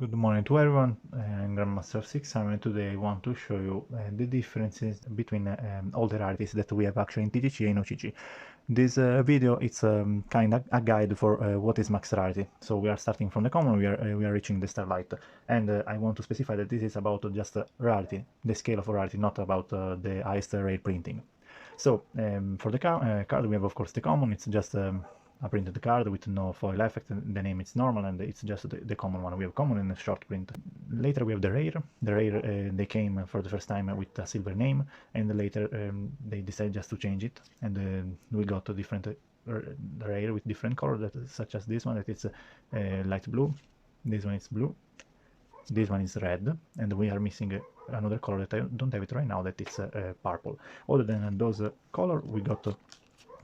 Good morning to everyone. I'm Grandmaster 6. And today I want to show you the differences between all the rarities that we have actually in TCG and OCG. This video it's kind of a guide for what is max rarity. So we are starting from the common, we are reaching the Starlight, and I want to specify that this is about just rarity, the scale of rarity, not about the highest rare printing. So for the card we have of course the common. It's just a printed card with no foil effect. The name is normal, and it's just the common one. We have common and a short print. Later we have the rare. The rare they came for the first time with a silver name, and later they decided just to change it, and we got a different rare with different colors, such as this one that is light blue. This one is blue. This one is red, and we are missing another color that I don't have it right now, that is purple. Other than those color, we got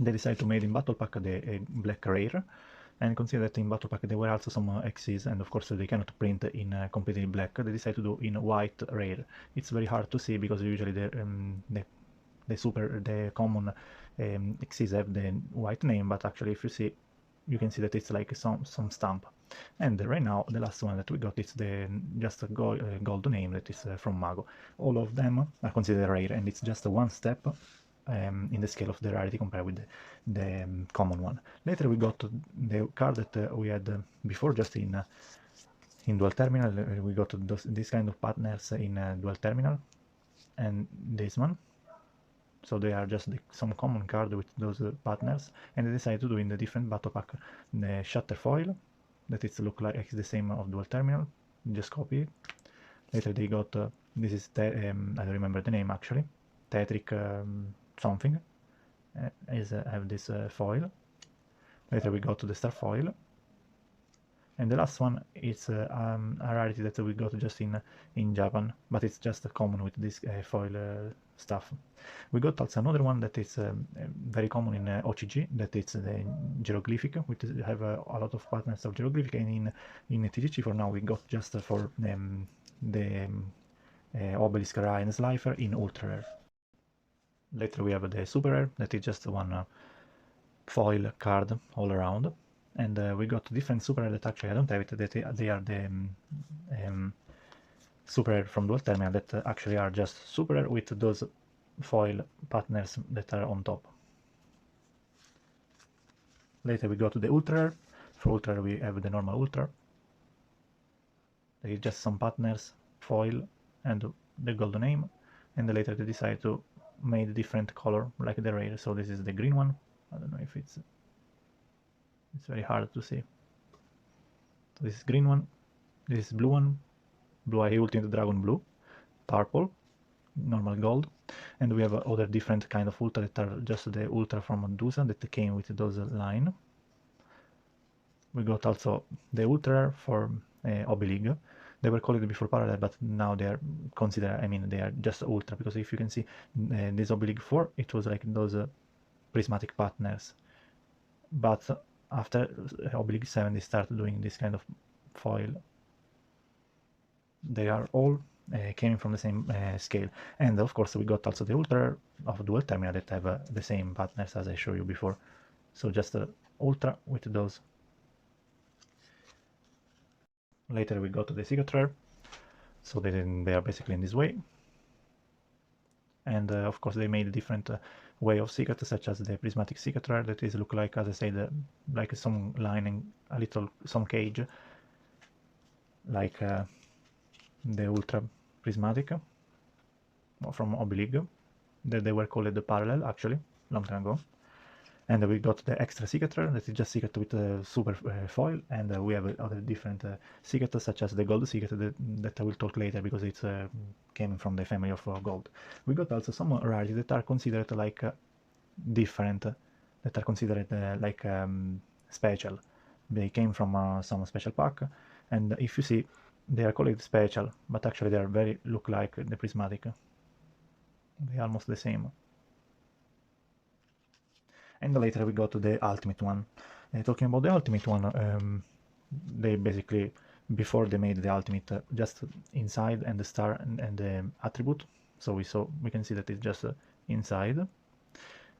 they decided to make in Battle Pack the black rare, and consider that in Battle Pack there were also some X's, and of course they cannot print in completely black. They decided to do in white rare. It's very hard to see because usually the common X's have the white name, but actually if you see, you can see that it's like some stamp. And right now the last one that we got is the just a gold name that is from Mago. All of them are considered rare, and it's just one step in the scale of the rarity compared with the common one. Later we got the card that we had before, just in dual terminal. We got this kind of partners in dual terminal, and this one. So they are just some common card with those partners, and they decided to do in the different battle pack the shatter foil that it look like the same of dual terminal. Just copy it. Later they got this is I don't remember the name actually. Tetric something have this foil. Later we got to the star foil, and the last one is a rarity that we got just in Japan, but it's just common with this foil stuff. We got also another one that is very common in OCG, that is the Hieroglyphic, which have a lot of partners of Hieroglyphic, and in TCG for now we got just for the Obelisk, Ra, and Slifer in ultra rare. Later we have the super rare, that is just one foil card all around, and we got different super rare that actually I don't have it, that they are the super rare from dual terminal that actually are just super rare with those foil partners that are on top. Later we go to the ultra rare. For ultra rare we have the normal ultra. There is just some partners, foil, and the golden name, and later they decide to make a different color like the rare. So this is the green one. I don't know if it's very hard to see. So this is green one, this is blue one, blue eye ultimate dragon blue, purple, normal gold, and we have other different kind of ultra that are just the ultra from Medusa that came with those line. We got also the ultra for Obelig. They were called before parallel, but now they are considered, I mean, they are just ultra, because if you can see this Obelig 4, it was like those prismatic partners, but after Obelig 7 they start doing this kind of foil. They are all came from the same scale, and of course we got also the ultra of dual terminal that have the same partners as I showed you before. So just ultra with those. Later we go to the secret rare, so they are basically in this way, and of course they made a different way of secret, such as the prismatic secret rare that is look like, as I said, like some lining, a little some cage, like the ultra prismatic from Obelig, that they were called the parallel actually long time ago. And we got the extra secret rare that is just secret with super foil, and we have other different secrets, such as the gold secret that I will talk later, because it's came from the family of gold. We got also some rarities that are considered like different, that are considered like special. They came from some special pack, and if you see, they are called special, but actually they are very look like the prismatic. They are almost the same. And later we go to the ultimate one. Talking about the ultimate one, they basically, before they made the ultimate, just inside and the star and the attribute. So we can see that it's just inside,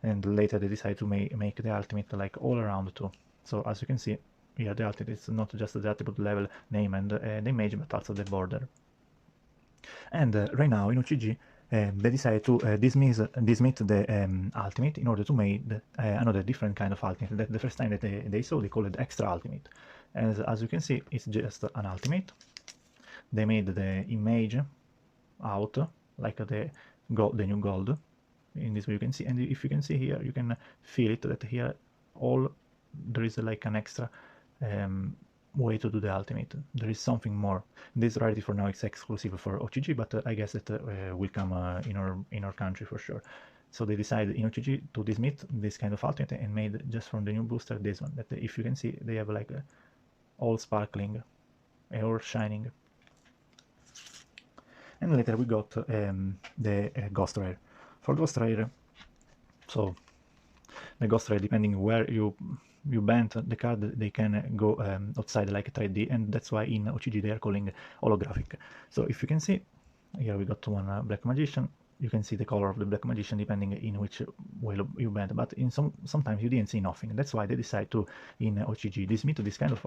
and later they decide to make the ultimate like all around too. So as you can see, here the ultimate is not just the attribute level name and the image, but also the border. And right now in OCG, they decided to dismiss the ultimate in order to make another different kind of ultimate. The first time that they saw, they called it extra ultimate. As you can see, it's just an ultimate. They made the image out like the new gold. In this way you can see, and if you can see here, you can feel it that here there is like an extra way to do the ultimate. There is something more. This rarity for now is exclusive for OCG, but I guess it will come in our country for sure. So they decided in OCG to dismiss this kind of ultimate and made just from the new booster this one. That if you can see, they have like all sparkling or shining. And later we got the Ghost Rare. For Ghost Rare, so the Ghost Rare, depending where you bend the card, they can go outside like 3D, and that's why in OCG they are calling holographic. So if you can see, here we got one Black Magician. You can see the color of the Black Magician depending in which way you bend, but in sometimes you didn't see nothing. That's why they decide to, in OCG, dismiss this kind of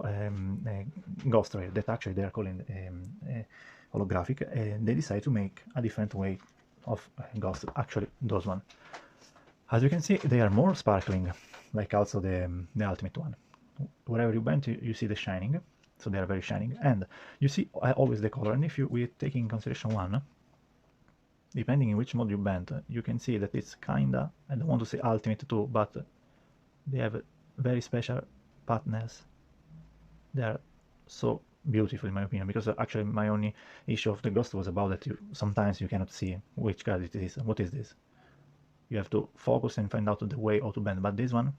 Ghost Rare that actually they are calling holographic, and they decide to make a different way of ghost, actually those one. As you can see, they are more sparkling, like also the ultimate one. Wherever you bend, you see the shining, so they are very shining, and you see always the color. And if we take in consideration one, depending in which mode you bend, you can see that it's kinda, I don't want to say ultimate too, but they have very special patterns. They are so beautiful in my opinion, because actually my only issue of the ghost was about that sometimes you cannot see which card it is. What is this? You have to focus and find out the way how to bend, but this one,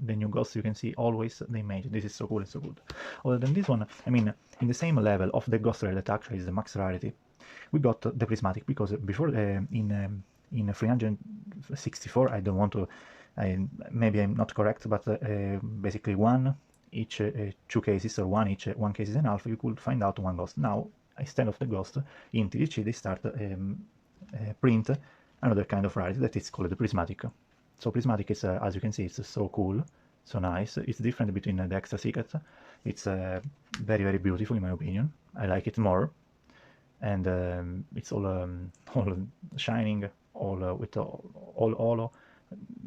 the new ghost, you can see always the image. This is so cool and so good. Other than this one, I mean, in the same level of the Ghost Rare that actually is the max rarity, we got the Prismatic, because before in 364, I don't want to, maybe I'm not correct, but basically one each 2 cases, or one case and a half, you could find out one ghost. Now, instead of the ghost, in TCG they start print another kind of rarity that is called the Prismatic. So Prismatic is, as you can see, it's so cool, so nice. It's different between the extra secrets. It's very, very beautiful in my opinion. I like it more, and it's all shining, all with all holo.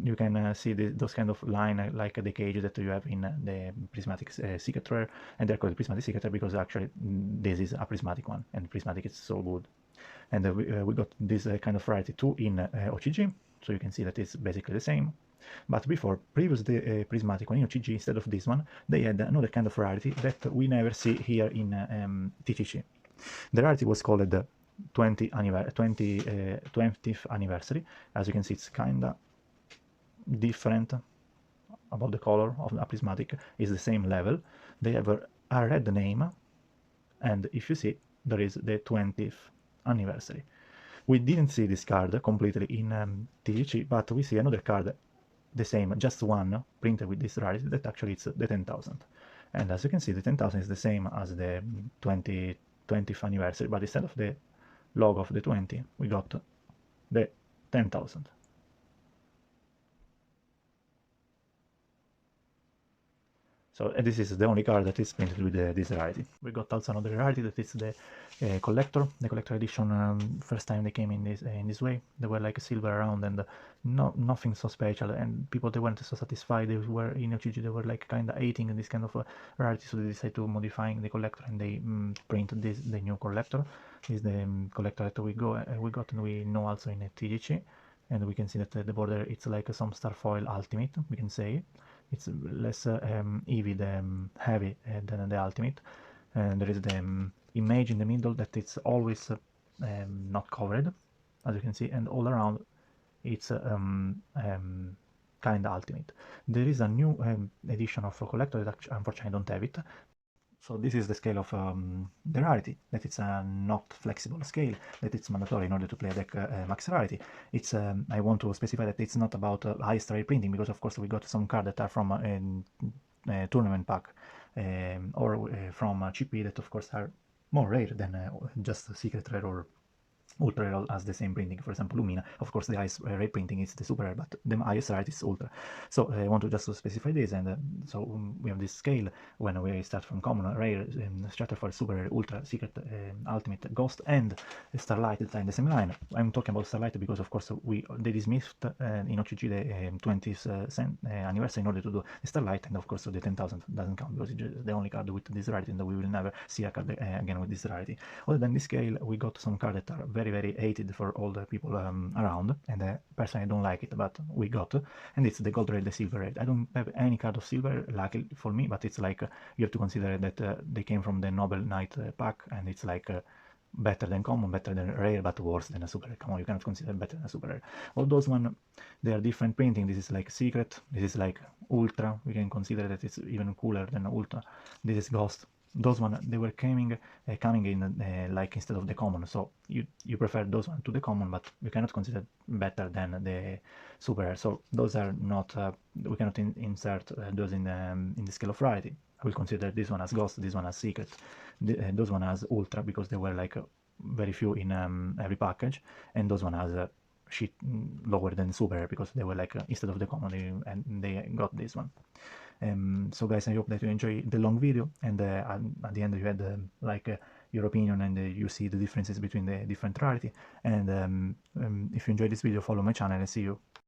You can see those kind of line like the cage that you have in the Prismatic Secret Rare, and they're called Prismatic Secret Rare because actually this is a Prismatic one, and Prismatic is so good. And we got this kind of rarity too in OCG, so you can see that it's basically the same. But before, previous the Prismatic one in OCG, instead of this one, they had another kind of rarity that we never see here in TCG. The rarity was called the 20th anniversary. As you can see, it's kinda different about the color of the Prismatic. Is the same level. They have a red name, and if you see, there is the 20th anniversary. We didn't see this card completely in TCG, but we see another card the same, just one printed with this rarity, that actually it's the 10,000. And as you can see, the 10,000 is the same as the 20th anniversary, but instead of the logo of the 20, we got the 10,000. So this is the only card that is printed with this rarity. We got also another rarity that is the collector edition. First time they came in this way, they were like silver around and nothing so special, and people, they weren't so satisfied. They were in OCG, they were like kind of hating this kind of rarity, so they decided to modifying the collector, and they printed the new collector. This is the collector that we got, and we know also in TCG, and we can see that the border, it's like some Starfoil Ultimate, we can say. It's less heavy than the ultimate, and there is the image in the middle that it's always not covered, as you can see, and all around it's kind of ultimate. There is a new edition of a collector that unfortunately I don't have it. So this is the scale of the rarity, that it's a not flexible scale, that it's mandatory in order to play a deck max rarity. It's I want to specify that it's not about highest rare printing, because of course we got some cards that are from a tournament pack or from GP that of course are more rare than just Secret Rare or ultra rare has the same printing. For example, Lumina, of course, the highest rare printing is the super rare, but the highest rarity is ultra. So I want to just specify this, and so we have this scale when we start from common, rare, strata for super rare, ultra, secret, ultimate, ghost, and Starlight in the same line. I'm talking about Starlight because, of course, they dismissed in OCG the 20th anniversary in order to do the Starlight, and of course the 10,000 doesn't count because it's the only card with this rarity, and we will never see a card again with this rarity. Other than this scale, we got some cards that are very hated for all the people around, and personally I don't like it, but we got, and it's the gold rare, the silver rare. I don't have any card of silver, luckily for me, but it's like you have to consider that they came from the Noble Knight pack, and it's like better than common, better than rare, but worse than a super rare. Come on, you cannot consider better than a super rare. All those one, they are different printing. This is like secret, this is like ultra, we can consider that it's even cooler than ultra. This is ghost. Those one, they were coming in like instead of the common, so you prefer those one to the common, but you cannot consider better than the super rare. So those are not, we cannot insert those in the scale of rarity. I will consider this one as ghost, this one as secret, those one as ultra, because there were like very few in every package, and those one as shit lower than super rare because they were like instead of the common, and they got this one. So guys, I hope that you enjoy the long video, and at the end you had like your opinion, and you see the differences between the different rarity. And if you enjoyed this video, follow my channel, and see you